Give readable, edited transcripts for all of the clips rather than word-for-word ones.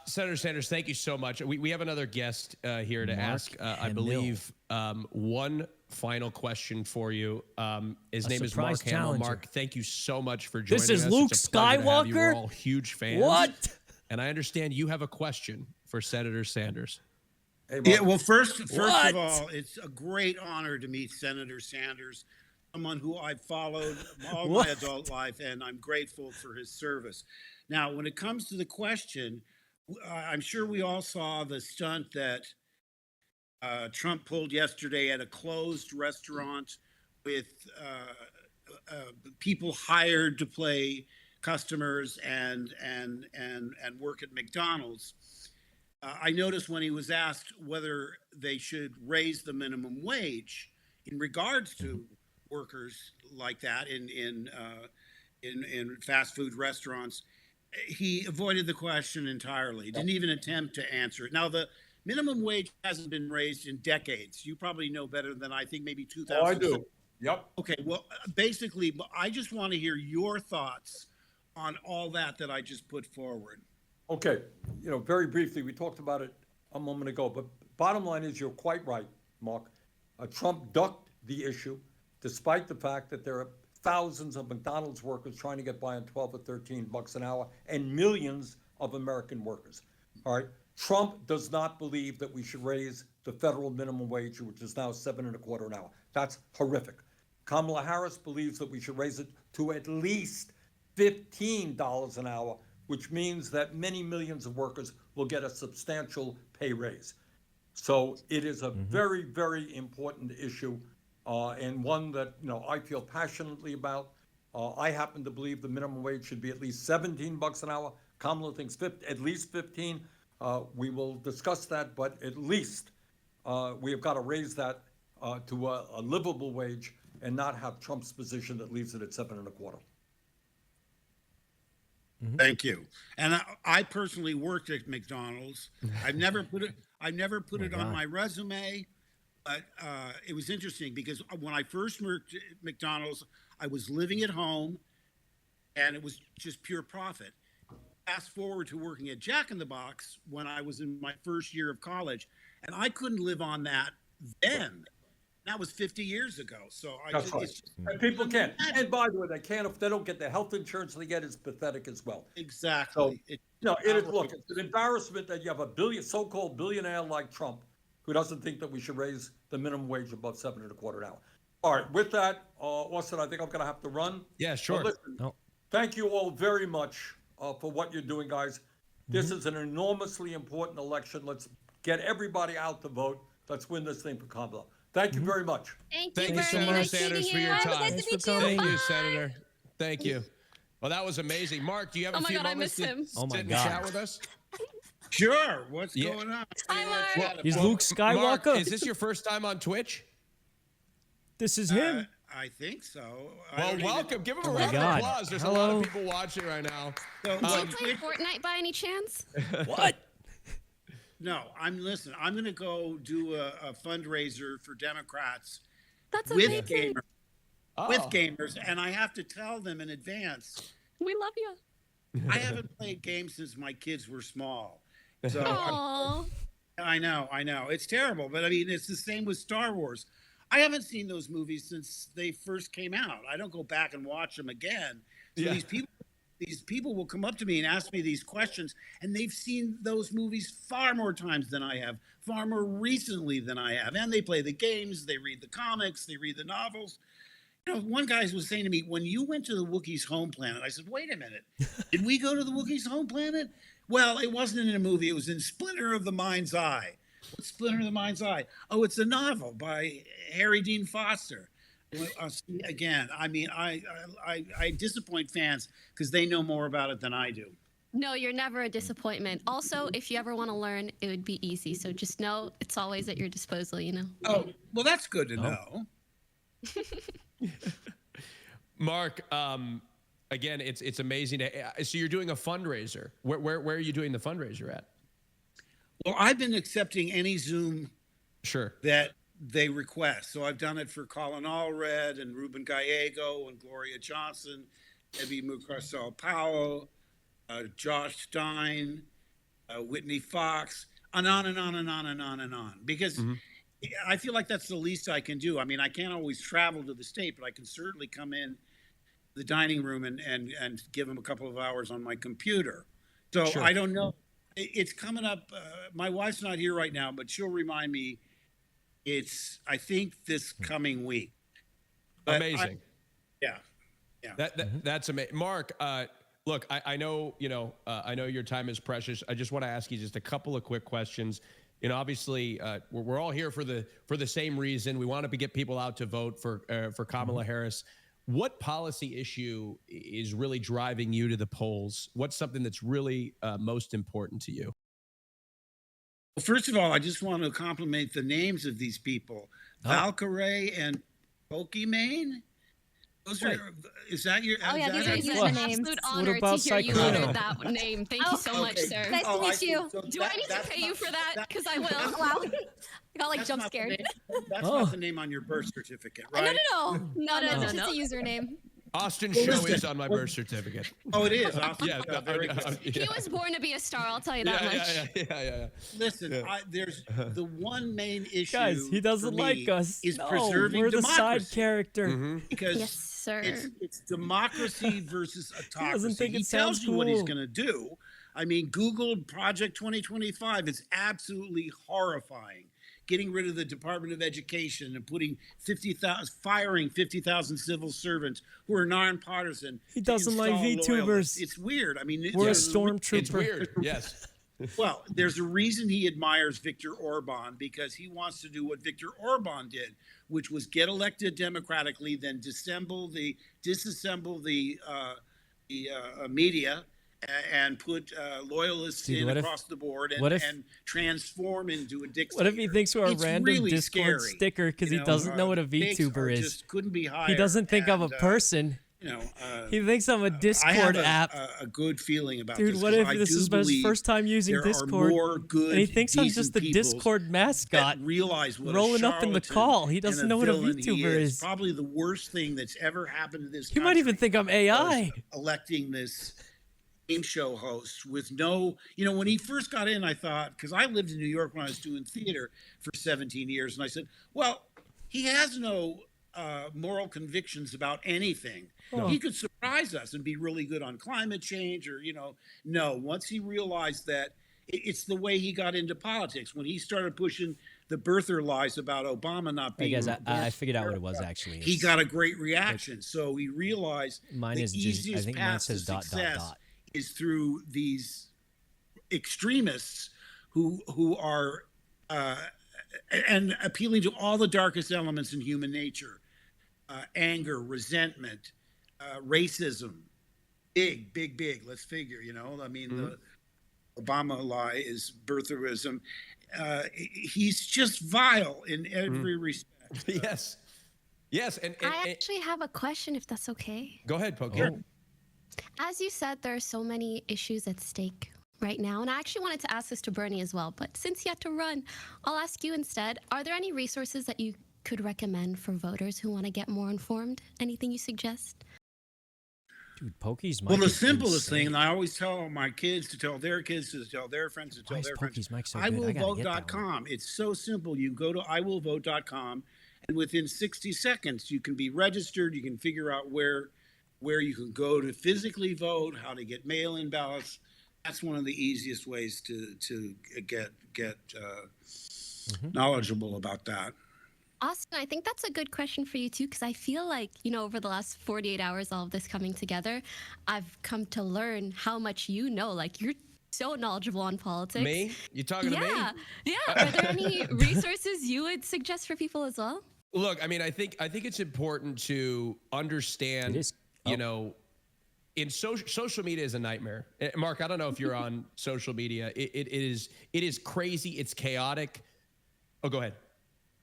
Senator Sanders, thank you so much. We have another guest here to ask, I believe, one final question for you. His name is Mark Hamill. Mark, thank you so much for joining us. This is Luke Skywalker? We're all huge fans. What? And I understand you have a question for Senator Sanders. Hey, yeah, well, first of all, it's a great honor to meet Senator Sanders, someone who I've followed all my adult life, and I'm grateful for his service. Now, when it comes to the question, I'm sure we all saw the stunt that Trump pulled yesterday at a closed restaurant with people hired to play customers and work at McDonald's. I noticed when he was asked whether they should raise the minimum wage in regards to workers like that in fast food restaurants, he avoided the question entirely. Didn't even attempt to answer it. Now, the minimum wage hasn't been raised in decades. You probably know better than I think, maybe 2000. Oh, I do. Yep. Okay, well, basically, I just want to hear your thoughts on all that I just put forward. Okay, very briefly, we talked about it a moment ago, but bottom line is you're quite right, Mark. Trump ducked the issue, despite the fact that there are thousands of McDonald's workers trying to get by on 12 or 13 bucks an hour, and millions of American workers. All right, Trump does not believe that we should raise the federal minimum wage, which is now $7.25 an hour. That's horrific. Kamala Harris believes that we should raise it to at least $15 an hour, which means that many millions of workers will get a substantial pay raise. So it is a very, very important issue, and one that I feel passionately about. I happen to believe the minimum wage should be at least 17 bucks an hour. Kamala thinks at least 15. We will discuss that, but at least we have got to raise that to a livable wage and not have Trump's position that leaves it at 7.25. Thank you. And I personally worked at McDonald's. I've never put it on my resume, but it was interesting because when I first worked at McDonald's, I was living at home, and it was just pure profit. Fast forward to working at Jack in the Box when I was in my first year of college, and I couldn't live on that then. That was 50 years ago. So That's right. And people can't. And by the way, they can't if they don't get the health insurance they get is pathetic as well. Exactly. So, it is. Look, it's an embarrassment that you have a so-called billionaire like Trump who doesn't think that we should raise the minimum wage above 7.25 an hour. All right. With that, Austin, I think I'm going to have to run. Yeah, sure. Listen, thank you all very much for what you're doing, guys. This is an enormously important election. Let's get everybody out to vote. Let's win this thing for Kamala. Thank you very much. Thank you, Senator Sanders, for your time. Thank you, Senator. Thank you. Well, that was amazing. Mark, do you have a few moments to sit and chat with us? Sure. What's going on? Hi, Mark. He's Luke Skywalker. Mark, is this your first time on Twitch? This is him. I think so. Well, welcome. Give him a round of applause. There's a lot of people watching right now. Do you play Fortnite by any chance? What? No, I'm going to go do a fundraiser for Democrats. That's with amazing. With gamers, and I have to tell them in advance. We love you. I haven't played games since my kids were small. So I know. It's terrible, but I mean, it's the same with Star Wars. I haven't seen those movies since they first came out. I don't go back and watch them again. So these people will come up to me and ask me these questions, and they've seen those movies far more times than I have, far more recently than I have. And they play the games, they read the comics, they read the novels. One guy was saying to me, when you went to the Wookiees' home planet, I said, wait a minute, did we go to the Wookiees' home planet? Well, it wasn't in a movie. It was in Splinter of the Mind's Eye. What's Splinter of the Mind's Eye? Oh, it's a novel by Harry Dean Foster. Again, I mean, I disappoint fans because they know more about it than I do. No, you're never a disappointment. Also, if you ever want to learn, it would be easy. So just know it's always at your disposal, Oh, well, that's good to know. Mark, again, it's amazing. So you're doing a fundraiser. Where are you doing the fundraiser at? Well, I've been accepting any Zoom that they request. So I've done it for Colin Allred and Ruben Gallego and Gloria Johnson, Debbie Mucarsel Powell, Josh Stein, Whitney Fox, and on and on and on and on and on. Because I feel like that's the least I can do. I mean, I can't always travel to the state, but I can certainly come in the dining room and give them a couple of hours on my computer. So I don't know. It's coming up. My wife's not here right now, but she'll remind me. It's, I think, this coming week. But amazing. Yeah. That's amazing. Mark, look, I know, I know your time is precious. I just want to ask you just a couple of quick questions. Obviously, we're all here for the same reason. We want to get people out to vote for Kamala Harris. What policy issue is really driving you to the polls? What's something that's really most important to you? Well, first of all, I just want to compliment the names of these people. Valkyrie and Pokimane. Those are, is that your? Oh yeah, these are What? usernames. Absolute honor about to hear you SYKKUNO? utter that name. Thank you so much, sir. Nice to meet you. Do I need to pay you for that? Because I will. Wow. I got like jump scared. That's not the name on your birth certificate, No, right? no. It's just a username. Austin Show is on my birth certificate. Oh, it is. Austin. Yeah, Very good. He was born to be a star. I'll tell you that much. Yeah. Listen, there's the one main issue. Guys, he doesn't for me like us. Is No, preserving we're the democracy. side character. Because Yes, sir. it's democracy versus autocracy. doesn't think it he tells sounds you what he's cool. going to do. I mean, Google Project 2025 is absolutely horrifying. Getting rid of the Department of Education and firing 50,000 civil servants who are nonpartisan. He doesn't like VTubers. It's weird. I mean, We're a It's stormtrooper. weird. Yes. well, there's a reason he admires Viktor Orban, because he wants to do what Viktor Orban did, which was get elected democratically, then disassemble the media and put loyalists in across the board and transform into a dictator. What if he thinks we're a It's random really Discord scary. sticker because he doesn't know what a stakes VTuber are is? just couldn't be higher. He doesn't think I'm a And, person. He thinks I'm a I have Discord app. a good feeling about Dude, this. what 'cause if I this do is his believe first time using there Discord? are more good, And he thinks I'm just decent the people Discord mascot that realize what rolling a up in the charlatan call. He doesn't and know what a villain he VTuber is. Probably the worst thing that's ever happened to this He might even think I'm AI. electing this game show host with no, when he first got in, I thought, because I lived in New York when I was doing theater for 17 years, and I said, well, he has no moral convictions about anything. He could surprise us and be really good on climate change or, no. Once he realized that it's the way he got into politics, when he started pushing the birther lies about Obama not being. Hey guys, I figured out what it was actually. He got a great reaction. So he realized Mine the is just, easiest I think path mine says to dot success is through these extremists who are and appealing to all the darkest elements in human nature, anger, resentment, racism, big. Let's figure, I mean, the Obama lie is birtherism. He's just vile in every respect. Yes. And I actually have a question, if that's okay. go ahead, Pokey. As you said, there are so many issues at stake right now, and I actually wanted to ask this to Bernie as well, but since he had to run, I'll ask you instead. Are there any resources that you could recommend for voters who want to get more informed? Anything you suggest? Dude, Pokey's mic Well, the is simplest insane. thing, and I always tell my kids to tell their kids to tell their friends to tell Why is their Pokey's mic friends. so good? I gotta get that one. iwillvote.com. It's so simple. You go to iwillvote.com, and within 60 seconds, you can be registered. You can figure out where you can go to physically vote, how to get mail-in ballots. That's one of the easiest ways to get knowledgeable about that. Austin, I think that's a good question for you too, because I feel like, over the last 48 hours, all of this coming together, I've come to learn how much you know. Like, you're so knowledgeable on politics. Me? You talking to me? Yeah. Are there any resources you would suggest for people as well? Look, I mean, I think it's important to understand, It is. in social media is a nightmare. Mark, I don't know if you're on social media. It is crazy. It's chaotic. Oh, go ahead.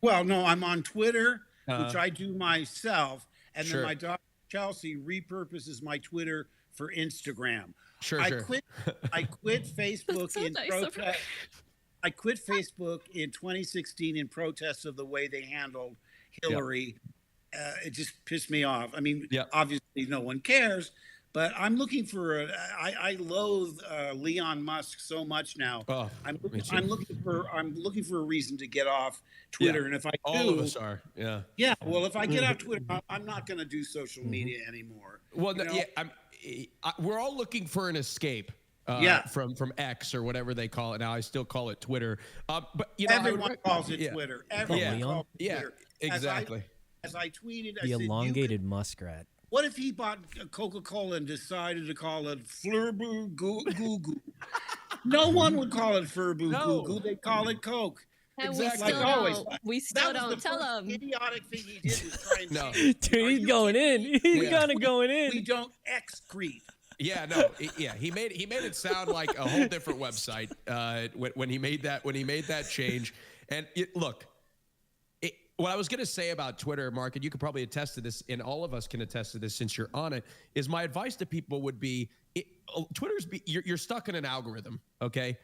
Well, no, I'm on Twitter, which I do myself, and Sure. then my daughter Chelsea repurposes my Twitter for Instagram. Sure. I quit Facebook so in nice of her. protest. I quit Facebook in 2016 in protest of the way they handled Hillary. It just pissed me off. I mean, Yep. obviously no one cares, But I'm looking for I loathe Elon Musk so much now. Oh, I'm me too. I'm looking for a reason to get off Twitter, and if I do, all of us are. yeah. Well, if I get off Twitter, I'm not going to do social media anymore. Well, we're all looking for an escape. From X or whatever they call it now. I still call it Twitter. But everyone calls it Twitter. Everyone calls it Twitter. Exactly. As I tweeted, The I said, elongated muskrat. what if he bought Coca-Cola and decided to call it Flurbu Goo Goo Goo? No one would call it Furbu Goo Goo. They'd call it Coke. And Exactly. we still don't tell him. Idiotic thing he did was try and No. say, Dude, he's going in. He's kind of going in. we don't excrete. Yeah, no, he made it sound like a whole different website when he made that change. And look, what I was going to say about Twitter, Mark, and you could probably attest to this, and all of us can attest to this since you're on it, is my advice to people would be, you're stuck in an algorithm, okay?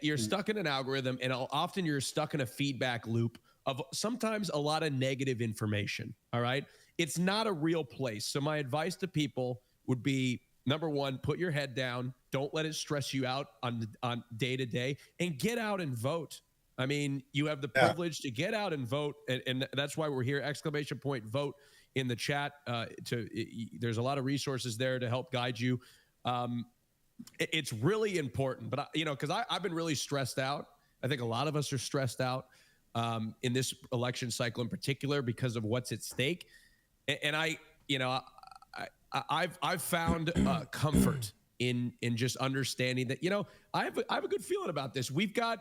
You're stuck in an algorithm, and often you're stuck in a feedback loop of sometimes a lot of negative information, all right? It's not a real place. So my advice to people would be, number one, put your head down. Don't let it stress you out on day to day, and get out and vote. I mean, you have the privilege to get out and vote, and that's why we're here. ! Vote in the chat. There's a lot of resources there to help guide you. It's really important, but because I've been really stressed out. I think a lot of us are stressed out in this election cycle in particular because of what's at stake, and I've found comfort in just understanding that I have a good feeling about this. We've got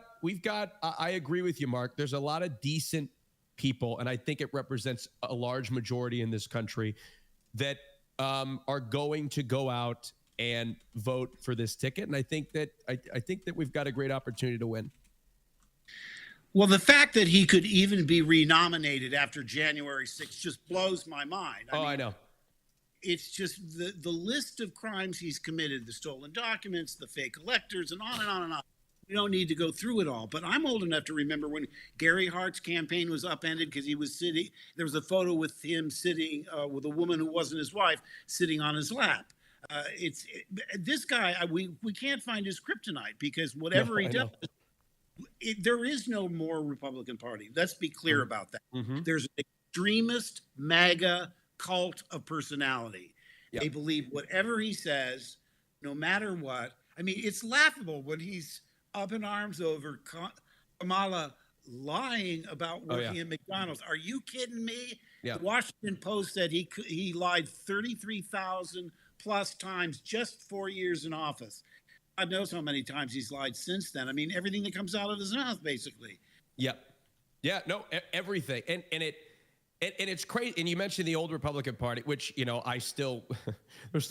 I agree with you, Mark. There's a lot of decent people, and I think it represents a large majority in this country that are going to go out and vote for this ticket. And I think that we've got a great opportunity to win. Well, the fact that he could even be renominated after January 6th just blows my mind. I know. It's just the list of crimes he's committed, the stolen documents, the fake electors, and on and on and on. We don't need to go through it all. But I'm old enough to remember when Gary Hart's campaign was upended because he was sitting. There was a photo with him sitting with a woman who wasn't his wife sitting on his lap. This guy, we can't find his kryptonite because whatever he does, there is no more Republican Party. Let's be clear about that. There's an extremist MAGA cult of personality. They believe whatever he says, no matter what. I mean, it's laughable when he's up in arms over Kamala lying about working at McDonald's. Are you kidding me? The Washington Post said he lied 33,000 plus times just 4 years in office. God knows how many times he's lied since then. I mean, everything that comes out of his mouth, basically. Everything. And it's crazy. And you mentioned the old Republican Party, which, there's still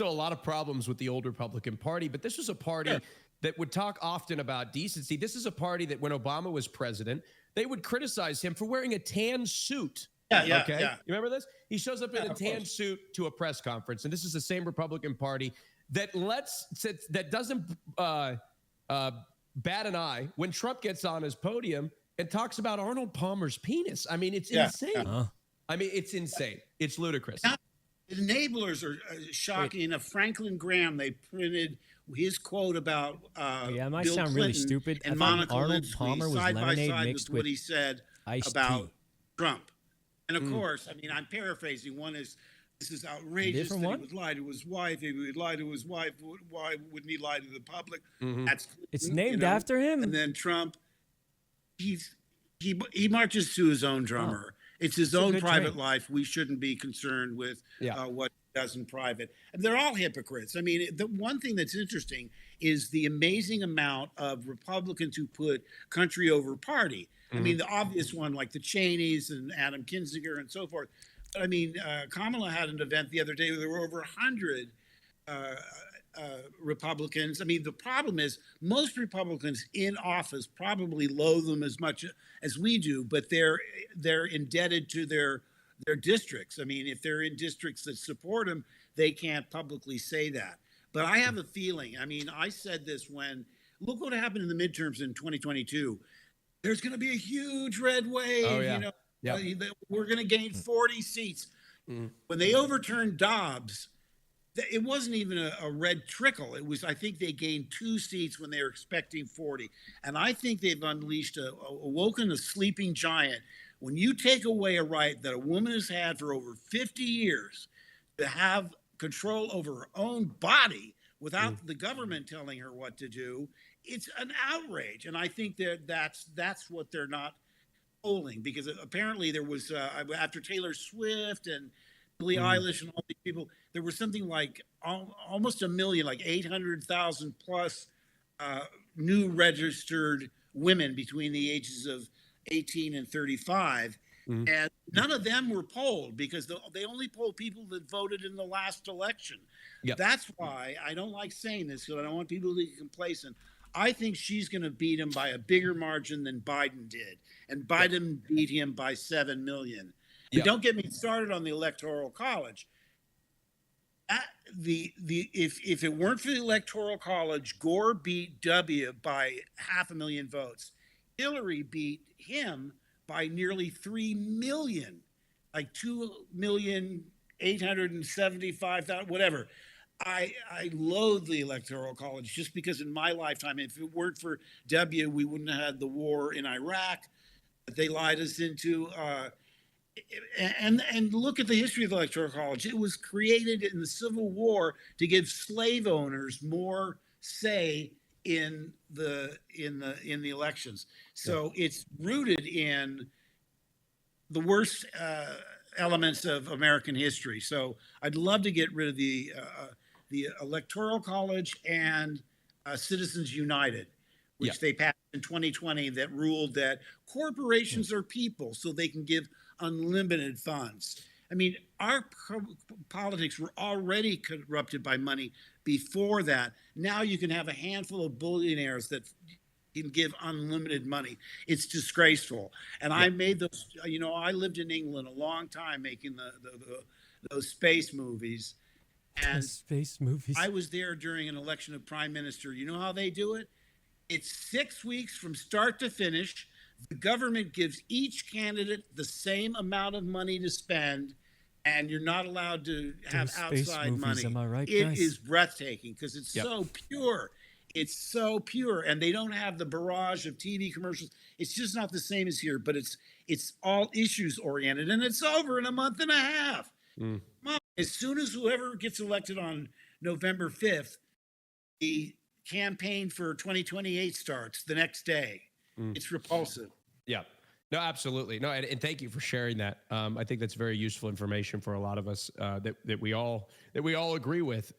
a lot of problems with the old Republican Party, but this was a party that would talk often about decency. This is a party that when Obama was president, they would criticize him for wearing a tan suit. You remember this? He shows up in a tan suit to a press conference, and this is the same Republican Party that doesn't bat an eye when Trump gets on his podium and talks about Arnold Palmer's penis. I mean, it's insane. I mean, it's insane. It's ludicrous. Now, the enablers are shocking. Of Franklin Graham, they printed his quote about it might Bill sound Clinton really stupid. and I thought Monica Arnold Lewinsky Palmer was side by lemonade side mixed with what with he said iced about tea. Trump. And of course, I mean, I'm paraphrasing. One is, this is outrageous that he would lie to his wife. If he would lie to his wife, why wouldn't he lie to the public? That's It's named after him. And then Trump, he marches to his own drummer. It's his own private life. We shouldn't be concerned with what he does in private. And they're all hypocrites. I mean, the one thing that's interesting is the amazing amount of Republicans who put country over party. I mean, the obvious one, like the Cheneys and Adam Kinzinger and so forth. But I mean, Kamala had an event the other day where there were over 100 Republicans. I mean, the problem is most Republicans in office probably loathe them as much as we do, but they're indebted to their districts. I mean, if they're in districts that support them, they can't publicly say that. But I have a feeling, I mean, I said this look what happened in the midterms in 2022. There's going to be a huge red wave, we're going to gain 40 seats. When they overturned Dobbs, it wasn't even a red trickle. It was, I think they gained 2 seats when they were expecting 40. And I think they've unleashed awoken a sleeping giant. When you take away a right that a woman has had for over 50 years to have control over her own body without the government telling her what to do, it's an outrage. And I think that's what they're not polling, because apparently there was, after Taylor Swift and Billie Eilish and all these people, there was something like almost 1 million, like 800,000 plus new registered women between the ages of 18 and 35. And none of them were polled, because they only polled people that voted in the last election. Yep. That's why I don't like saying this, because I don't want people to get complacent. I think she's going to beat him by a bigger margin than Biden did. And Biden beat him by 7 million. Yep. Don't get me started on the Electoral College. If it weren't for the Electoral College, Gore beat W by 500,000 votes. Hillary beat him by nearly 3 million, like 2,875,000, whatever. I loathe the Electoral College, just because in my lifetime, if it weren't for W, we wouldn't have had the war in Iraq that they lied us into. And look at the history of the Electoral College. It was created in the Civil War to give slave owners more say in the elections. So it's rooted in the worst elements of American history. So I'd love to get rid of the Electoral College and Citizens United, which they passed in 2020, that ruled that corporations are people, so they can give unlimited funds. I mean, our politics were already corrupted by money before that. Now you can have a handful of billionaires that can give unlimited money. It's disgraceful. And I made those, I lived in England a long time making those space movies. And space movies. I was there during an election of prime minister. You know how they do it? It's 6 weeks from start to finish. The government gives each candidate the same amount of money to spend, and you're not allowed to have outside money. Am I right, It guys? is breathtaking, because it's so pure. It's so pure, and they don't have the barrage of TV commercials. It's just not the same as here, but it's all issues oriented, and it's over in a month and a half. As soon as whoever gets elected on November 5th, the campaign for 2028 starts the next day. It's repulsive. Yeah. No, absolutely. No, and thank you for sharing that. I think that's very useful information for a lot of us that we all agree with.